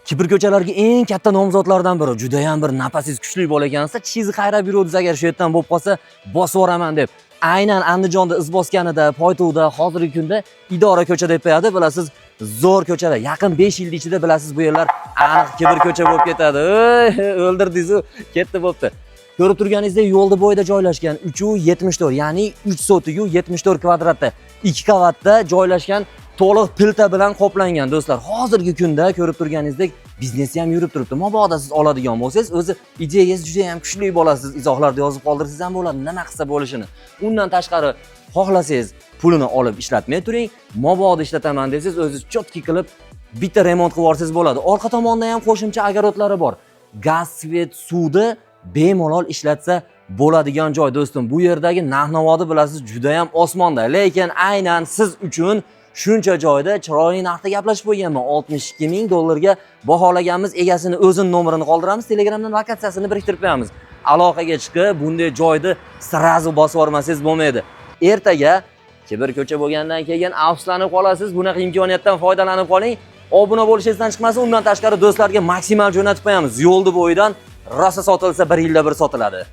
Kibr ko'chalarga eng katta nomzodlardan biri, juda ham bir nafasingiz kuchli bo'l ekansa, chizi qayrab yuruvdingiz agar shu yerdan bo'lib qolsa, bosib yuboraman deb. Aynan Andijonda iz bosganida, Poytuda, hozirgi kunda idora ko'cha deb qo'yadi, bilasiz, zo'r ko'chalar. Yaqin 5 yil ichida bilasiz, bu yerlar aniq kibr ko'cha bo'lib ketadi. O'ldirdingiz-ku, ketdi bo'pti. Ko'rib turganingizdek, yo'lda bo'yida joylashgan 374, ya'ni 3 sotigu 74 kvadratda 2 qavatda joylashgan, to'liq pilta bilan qoplangan do'stlar. Hozirgi kunda ko'rib turganingizdek, biznesi ham yurib turibdi. Mabodo siz oladigan bo'lsangiz, o'zi ideyangiz juda ham kuchli bo'lasiz. Izohlarda yozib qoldirsangiz ham bo'ladi, nima qilsa bo'lishini. Undan tashqari xohlasangiz pulini olib ishlatmay turing. Mabodo ishlataman desangiz, o'zingiz chotki qilib bitta remont qilib yuborsangiz bo'ladi. Orqa tomonda ham qo'shimcha agarodlari bor. Gaz, svet, suvni bemalol ishlatsa bo'ladigan joy do'stim. Bu yerdagi narx-navodi bilasiz, juda ham osmonda. Lekin aynan siz uchun shuncha joyda chiroyli narxda gaplashib qo'yganman. 62 ming dollarga baholaganmiz. Egasini o'zini nomerini qoldiramiz. Telegramdan lokatsiyasini biriktirib qo'yamiz. Aloqaga chiqib, bunday joyni sirazu bosib yormasangiz bo'lmaydi. Ertaga kibr ko'cha bo'lgandan keyin afsuslanib qolasiz. Bunaqa imkoniyatdan foydalanib qoling. Obuna bo'lishingizdan chiqmasa, undan tashqari do'stlarga maksimal jo'natib qo'yamiz. Yo'lni bo'yidan rosa sotilsa 1 yilda bir sotiladi.